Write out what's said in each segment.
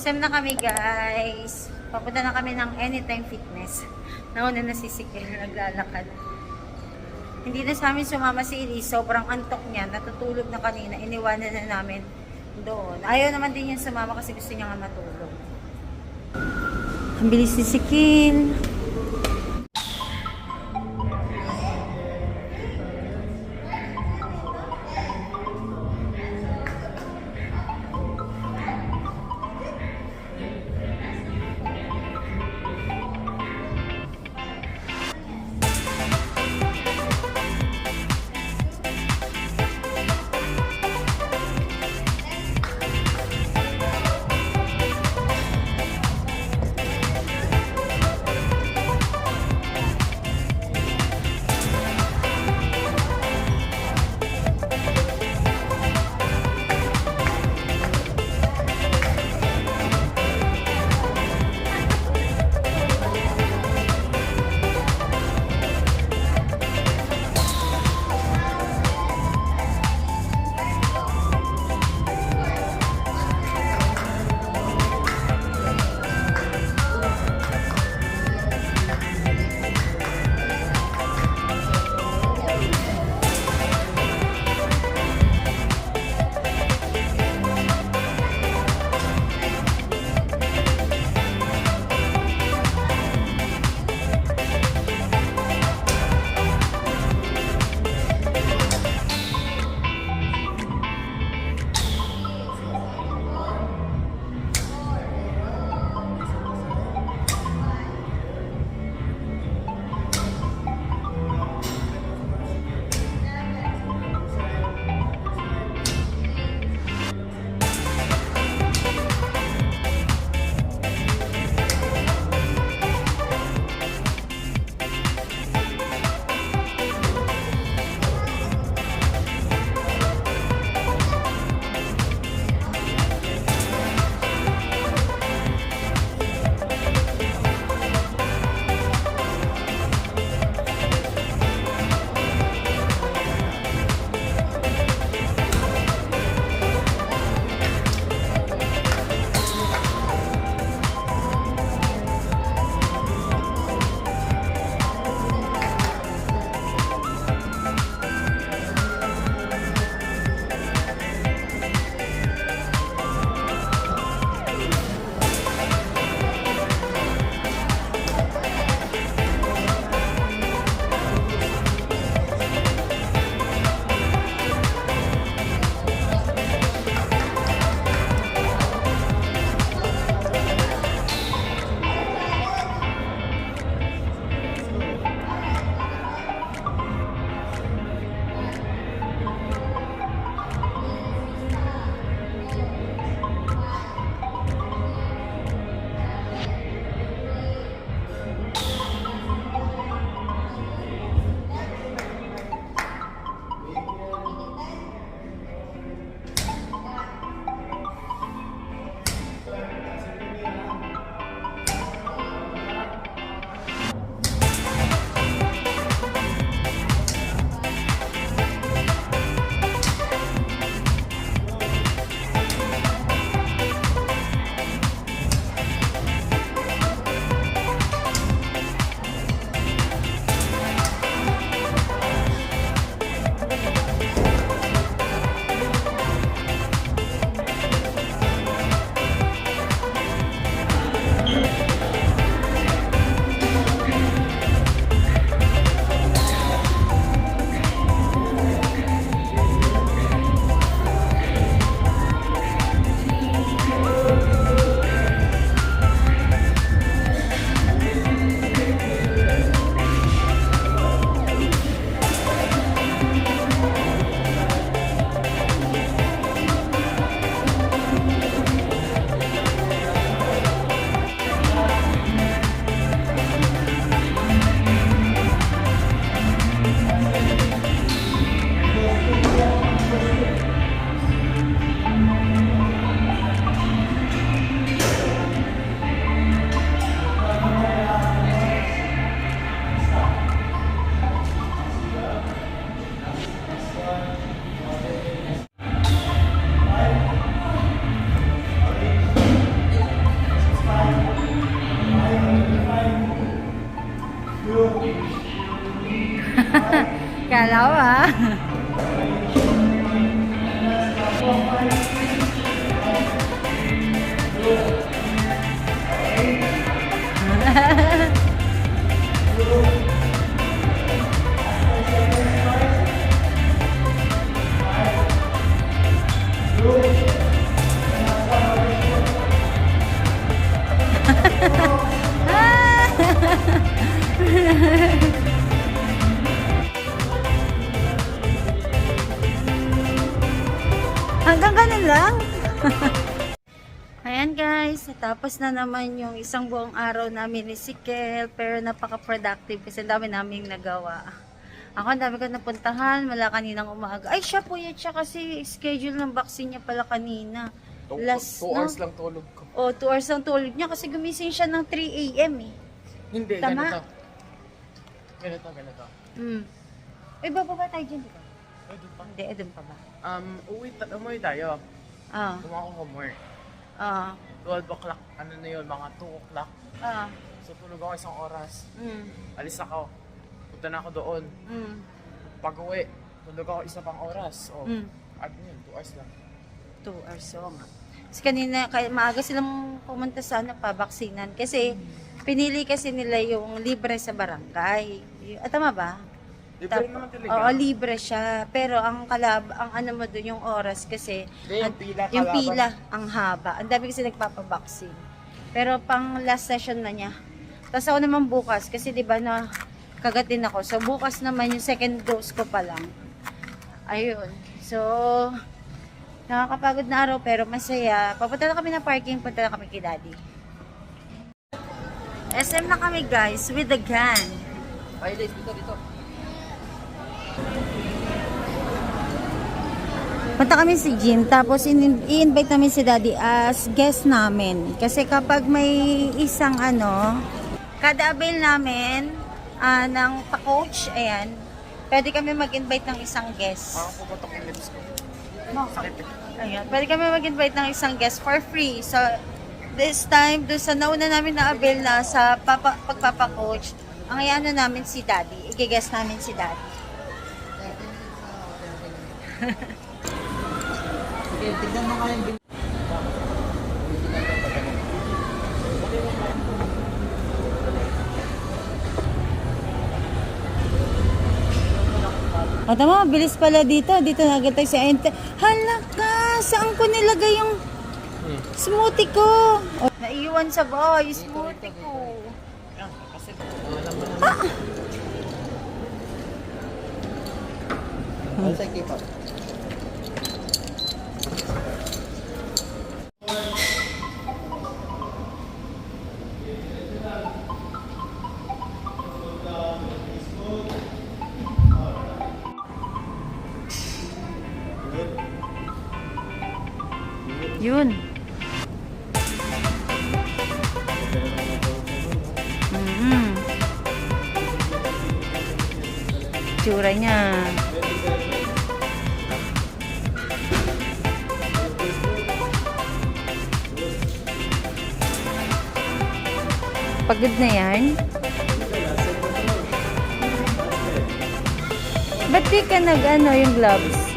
SM na kami guys. Papunta na kami ng Anytime Fitness. Nauna na si Sikil, naglalakad. Hindi na sa amin sumama si Elise. Sobrang antok niya. Natutulog na kanina. Iniwanan na namin doon. Ayaw naman din yung sumama kasi gusto niya nga matulog. Ang bilis ni Sikil. Hanggang ganun lang. Ayan guys, tapos na naman yung isang buong araw namin ni Sikel, pero napaka-productive kasi dami naming nagawa. Ako, ang dami ko napuntahan, mula kaninang umaga. Ay, siya po yun, siya kasi schedule ng vaccine niya pala kanina. 2 Last, hours no? lang tulog ko. Oh, 2 hours ang tulog niya kasi gumising siya ng 3 a.m. eh. Hindi, Tama. ganito. Eh, bababa tayo dyan, di ba? Pwede pa. Hindi, doon pa ba? Umuwi tayo. Ah, Kumain ko homework. 12 o'clock, ano na yun, mga 2 o'clock. ah, So tulog ako isang oras. mm, Alis ako. Punta na ako doon. mm, Pag uwi, tulog ako isa pang oras. O, mm. ano yun, 2 hours lang. 2 hours, so nga. Kasi kanina, maaga silang pumunta sa pa-vaksinan. Kasi, pinili kasi nila yung libre sa barangay. Tama ba? Libre naman talaga. Oo, libre siya. Pero ang ano mo doon yung oras kasi Hindi, yung pila yung kalaban. pila ang haba. Ang dami kasi nagpapabaksin. Pero pang last session na niya. Tapos ako naman bukas kasi 'di ba na kagatin ako. So bukas naman yung second dose ko pa lang. Ayun. So nakakapagod na araw pero masaya. Papunta na kami ng parking, punta na kami kay Daddy. SM na kami guys with the gang. Ay, dito. Punta kami sa gym, tapos i-invite namin si Daddy as guest namin. Kasi kapag may isang kada avail namin ng pa-coach, ayan, pwede kami mag-invite ng isang guest. Parang puputok yung lips ko. Sakit eh. Ayan, pwede kami mag-invite ng isang guest for free. So, this time, doon sa nauna namin na-avail na sa pagpapa-coach, ang iano namin si Daddy, i-guest namin si Daddy. Sige, tignan mo nga yung O tama, bilis pala dito. Dito na agad tayo sa ente. Hala ka! Saan ko nilagay yung smoothie ko? O, naiwan sa bahay, smoothie ko. Kasi, Yun. Tsura niya. Pagod na yan? Ba't di ka yung gloves?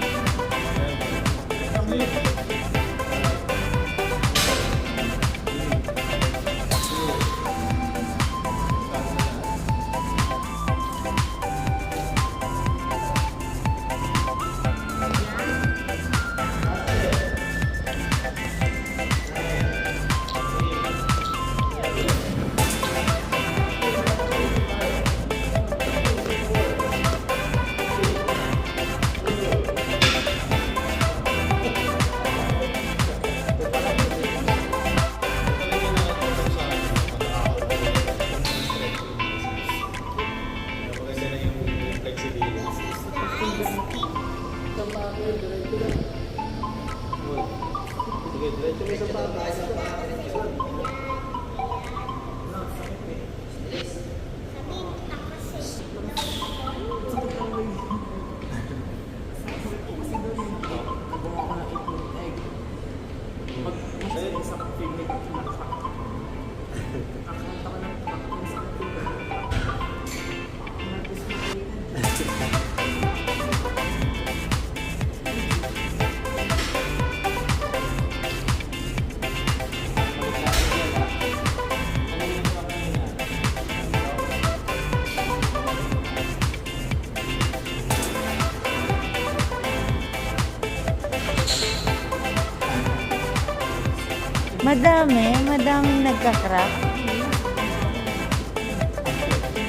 Madaming nagka-crack.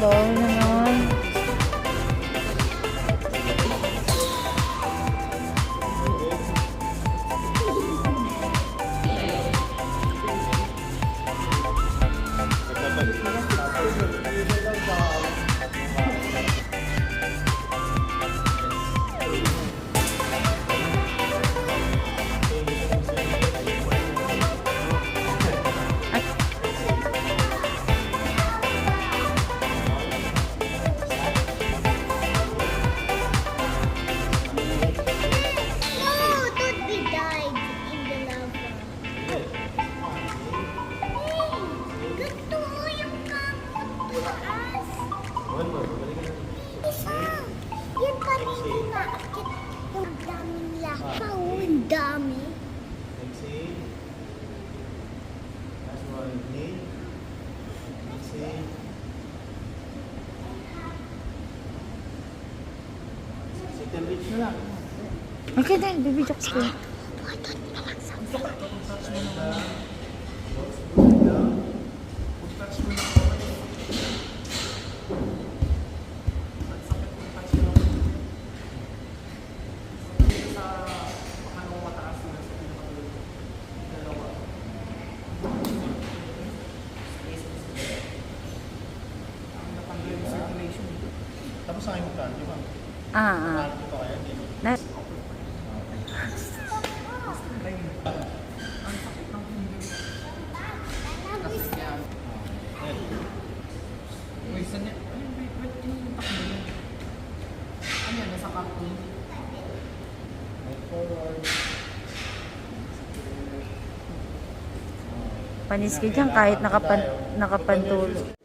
Bawal naman. Oh, don't be died in the lava. Hey, ganito yung kamot tumaas. Isa, yan pa rin yung naakit. Ang daming lava. Oh, ang dami. Exhale. Last one. Inhale. Exhale. Second reach na lang. Okay din, baby jokes ko. Tapos sa aking mukha, di ba? Ah. Ito kaya, hindi. Na Uy, saan niya? Ay, wait, yung takbo niya. Ano yan, nasa camping? Forward. panis ka dyan kahit nakapantulog.